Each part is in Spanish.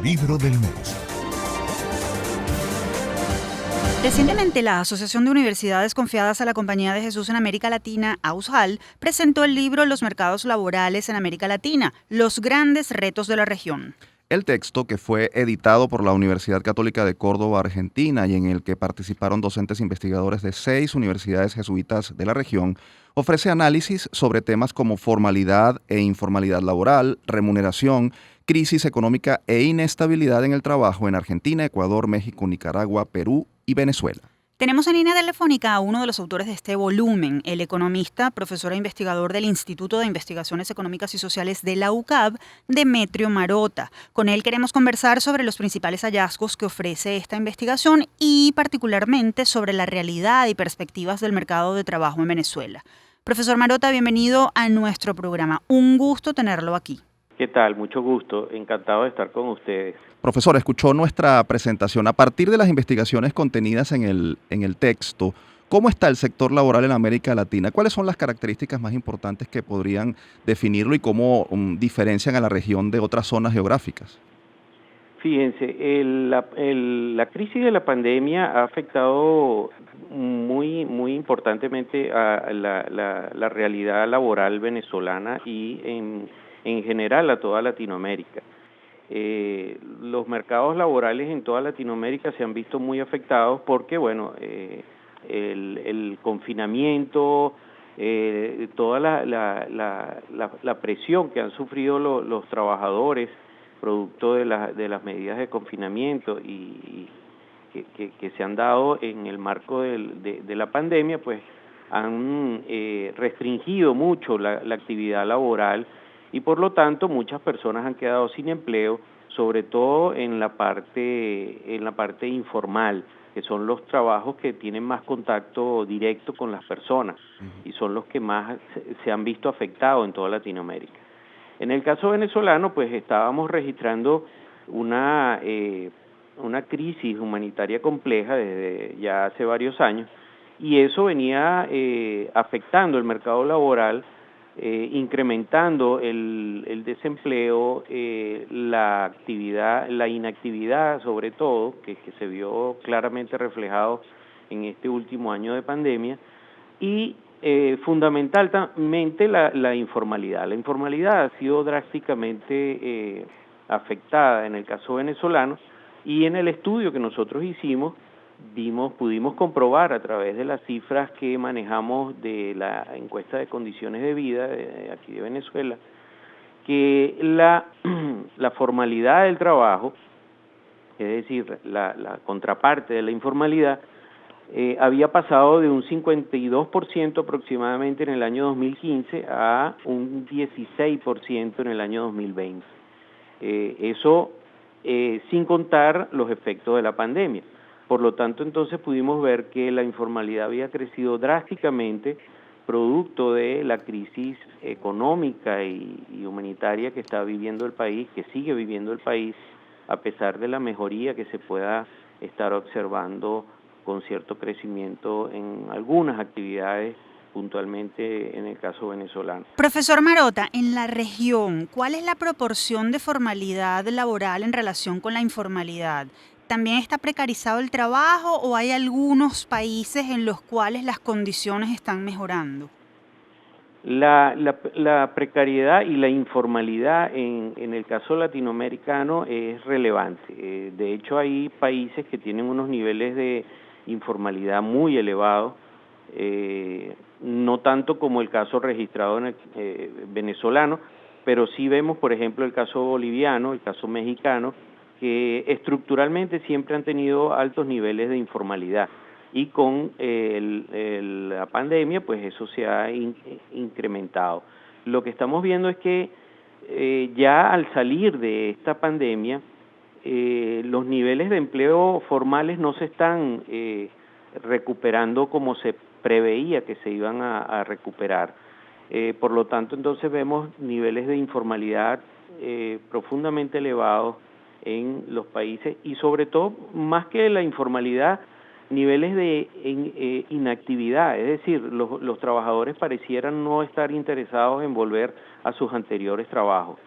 Libro del mes. Recientemente, la Asociación de Universidades Confiadas a la Compañía de Jesús en América Latina, AUSJAL, presentó el libro Los mercados laborales en América Latina, los grandes retos de la región. El texto, que fue editado por la Universidad Católica de Córdoba, Argentina, y en el que participaron docentes investigadores de 6 universidades jesuitas de la región, ofrece análisis sobre temas como formalidad e informalidad laboral, remuneración, crisis económica e inestabilidad en el trabajo en Argentina, Ecuador, México, Nicaragua, Perú y Venezuela. Tenemos en línea telefónica a uno de los autores de este volumen, el economista, profesor e investigador del Instituto de Investigaciones Económicas y Sociales de la UCAB, Demetrio Marota. Con él queremos conversar sobre los principales hallazgos que ofrece esta investigación y particularmente sobre la realidad y perspectivas del mercado de trabajo en Venezuela. Profesor Marota, bienvenido a nuestro programa. Un gusto tenerlo aquí. ¿Qué tal? Mucho gusto. Encantado de estar con ustedes. Profesor, escuchó nuestra presentación. A partir de las investigaciones contenidas en el texto, ¿cómo está el sector laboral en América Latina? ¿Cuáles son las características más importantes que podrían definirlo y cómo diferencian a la región de otras zonas geográficas? Fíjense, la crisis de la pandemia ha afectado muy importantemente a la realidad laboral venezolana y en general a toda Latinoamérica. Los mercados laborales en toda Latinoamérica se han visto muy afectados porque, bueno, el confinamiento, toda la presión que han sufrido los trabajadores producto de las medidas de confinamiento y que se han dado en el marco de la pandemia, pues han restringido mucho la actividad laboral y por lo tanto muchas personas han quedado sin empleo, sobre todo en la parte informal, que son los trabajos que tienen más contacto directo con las personas y son los que más se han visto afectados en toda Latinoamérica. En el caso venezolano, pues estábamos registrando una crisis humanitaria compleja desde ya hace varios años y eso venía afectando el mercado laboral, incrementando el desempleo, la inactividad sobre todo, que se vio claramente reflejado en este último año de pandemia, y fundamentalmente la informalidad. La informalidad ha sido drásticamente afectada en el caso venezolano y en el estudio que nosotros hicimos pudimos comprobar a través de las cifras que manejamos de la encuesta de condiciones de vida de aquí de Venezuela que la formalidad del trabajo, es decir, la contraparte de la informalidad, había pasado de un 52% aproximadamente en el año 2015 a un 16% en el año 2020. Eso sin contar los efectos de la pandemia. Por lo tanto, entonces pudimos ver que la informalidad había crecido drásticamente producto de la crisis económica y humanitaria que está viviendo el país, que sigue viviendo el país, a pesar de la mejoría que se pueda estar observando con cierto crecimiento en algunas actividades, puntualmente en el caso venezolano. Profesor Marota, en la región, ¿cuál es la proporción de formalidad laboral en relación con la informalidad? ¿También está precarizado el trabajo o hay algunos países en los cuales las condiciones están mejorando? La precariedad y la informalidad en el caso latinoamericano es relevante. De hecho, hay países que tienen unos niveles de informalidad muy elevados, no tanto como el caso registrado en el venezolano, pero sí vemos, por ejemplo, el caso boliviano, el caso mexicano, que estructuralmente siempre han tenido altos niveles de informalidad y con la pandemia pues eso se ha incrementado. Lo que estamos viendo es que ya al salir de esta pandemia los niveles de empleo formales no se están recuperando como se preveía que se iban a recuperar. Por lo tanto, entonces vemos niveles de informalidad profundamente elevados en los países y sobre todo, más que la informalidad, niveles de inactividad, es decir, los trabajadores parecieran no estar interesados en volver a sus anteriores trabajos.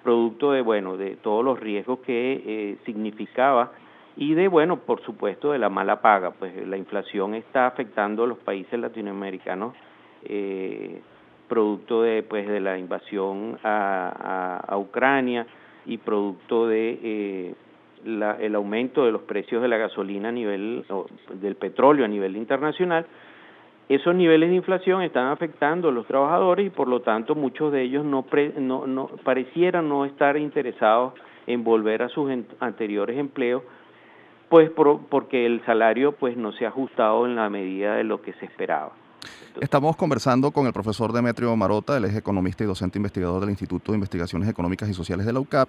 producto de, bueno, de todos los riesgos que significaba y de, bueno, por supuesto, de la mala paga. Pues la inflación está afectando a los países latinoamericanos, producto de, pues, de la invasión a Ucrania y producto de el aumento de los precios de la gasolina del petróleo a nivel internacional. Esos niveles de inflación están afectando a los trabajadores y por lo tanto muchos de ellos no parecieran no estar interesados en volver a sus anteriores empleos, pues porque el salario pues no se ha ajustado en la medida de lo que se esperaba. Estamos conversando con el profesor Demetrio Marota, él es economista y docente investigador del Instituto de Investigaciones Económicas y Sociales de la UCAP,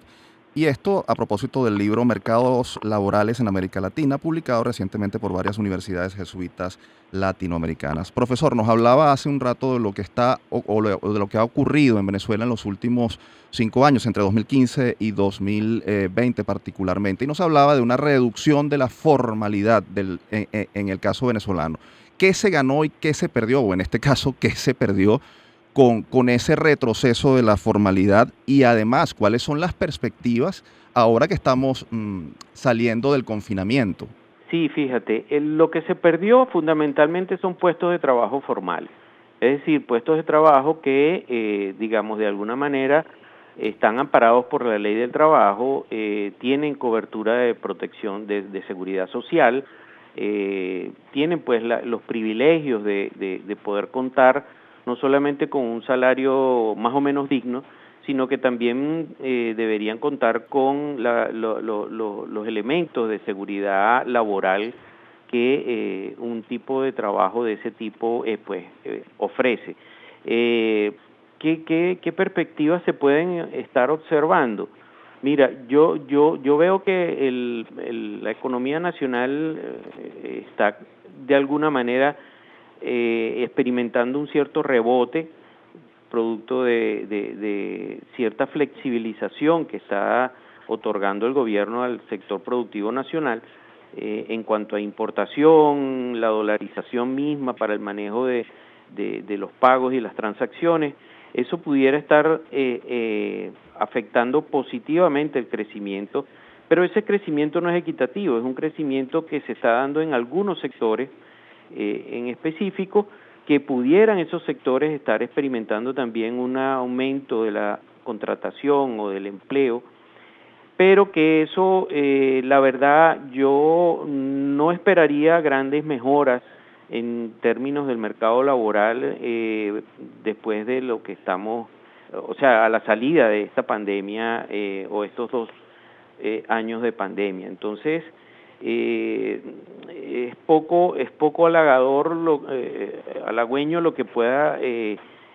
y esto a propósito del libro Mercados Laborales en América Latina, publicado recientemente por varias universidades jesuitas latinoamericanas. Profesor, nos hablaba hace un rato de lo que está o de lo que ha ocurrido en Venezuela en los últimos 5 años, entre 2015 y 2020 particularmente, y nos hablaba de una reducción de la formalidad en el caso venezolano. ¿Qué se ganó y qué se perdió? O en este caso, ¿qué se perdió con ese retroceso de la formalidad? Y además, ¿cuáles son las perspectivas ahora que estamos saliendo del confinamiento? Sí, fíjate, lo que se perdió fundamentalmente son puestos de trabajo formales, es decir, puestos de trabajo que, digamos, de alguna manera están amparados por la ley del trabajo, tienen cobertura de protección de seguridad social, tienen pues los privilegios de poder contar no solamente con un salario más o menos digno, sino que también deberían contar con los elementos de seguridad laboral que un tipo de trabajo de ese tipo ofrece. ¿Qué perspectivas se pueden estar observando? Mira, yo veo que la economía nacional está de alguna manera experimentando un cierto rebote, producto de cierta flexibilización que está otorgando el gobierno al sector productivo nacional en cuanto a importación, la dolarización misma para el manejo de los pagos y las transacciones. Eso pudiera estar afectando positivamente el crecimiento, pero ese crecimiento no es equitativo, es un crecimiento que se está dando en algunos sectores en específico, que pudieran esos sectores estar experimentando también un aumento de la contratación o del empleo, pero que eso, la verdad, yo no esperaría grandes mejoras en términos del mercado laboral después de lo que estamos, o sea, a la salida de esta pandemia o estos 2 años de pandemia. Entonces, es poco halagüeño lo que pueda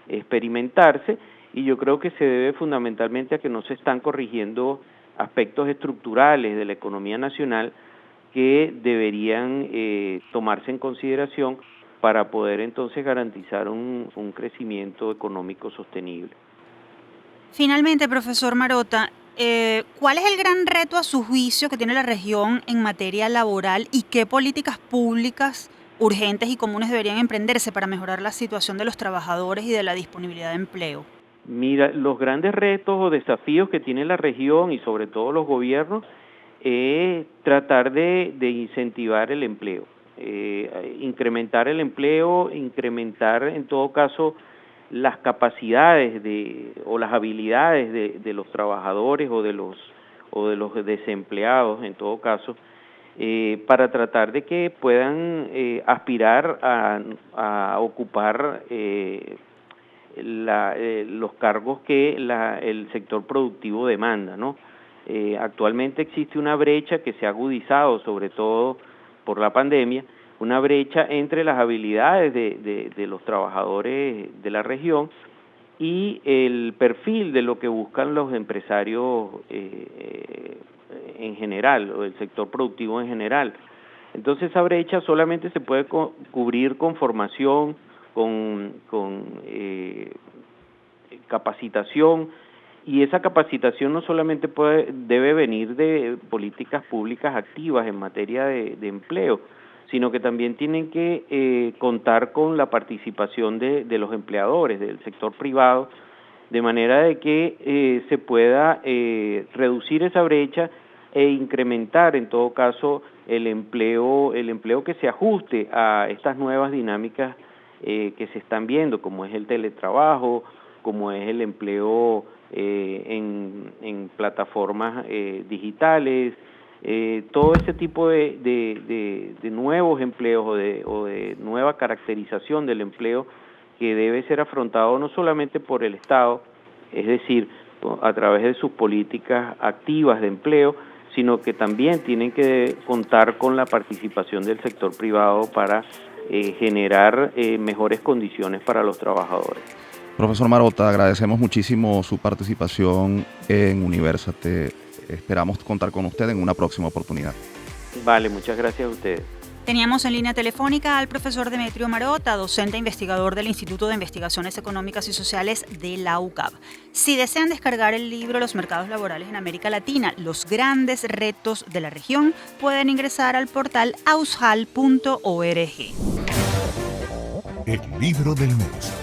experimentarse, y yo creo que se debe fundamentalmente a que no se están corrigiendo aspectos estructurales de la economía nacional que deberían tomarse en consideración para poder entonces garantizar un crecimiento económico sostenible. Finalmente, profesor Marota, ¿cuál es el gran reto a su juicio que tiene la región en materia laboral y qué políticas públicas urgentes y comunes deberían emprenderse para mejorar la situación de los trabajadores y de la disponibilidad de empleo? Mira, los grandes retos o desafíos que tiene la región y sobre todo los gobiernos es tratar de incentivar el empleo, incrementar el empleo, incrementar en todo caso las capacidades o las habilidades de los trabajadores o de los desempleados en todo caso, para tratar de que puedan aspirar a ocupar los cargos que el sector productivo demanda, ¿no? Actualmente existe una brecha que se ha agudizado, sobre todo por la pandemia, una brecha entre las habilidades de los trabajadores de la región y el perfil de lo que buscan los empresarios en general, o el sector productivo en general. Entonces esa brecha solamente se puede cubrir con formación, con capacitación, y esa capacitación no solamente debe venir de políticas públicas activas en materia de empleo, sino que también tienen que contar con la participación de los empleadores, del sector privado, de manera de que se pueda reducir esa brecha e incrementar en todo caso el empleo que se ajuste a estas nuevas dinámicas que se están viendo, como es el teletrabajo, como es el empleo en plataformas digitales, todo ese tipo de nuevos empleos o de nueva caracterización del empleo que debe ser afrontado no solamente por el Estado, es decir, a través de sus políticas activas de empleo, sino que también tienen que contar con la participación del sector privado para generar mejores condiciones para los trabajadores. Profesor Marotta, agradecemos muchísimo su participación en Universate. Esperamos contar con usted en una próxima oportunidad. Vale, muchas gracias a ustedes. Teníamos en línea telefónica al profesor Demetrio Marotta, docente e investigador del Instituto de Investigaciones Económicas y Sociales de la UCAB. Si desean descargar el libro Los mercados laborales en América Latina, los grandes retos de la región, pueden ingresar al portal aushal.org. El libro del mes.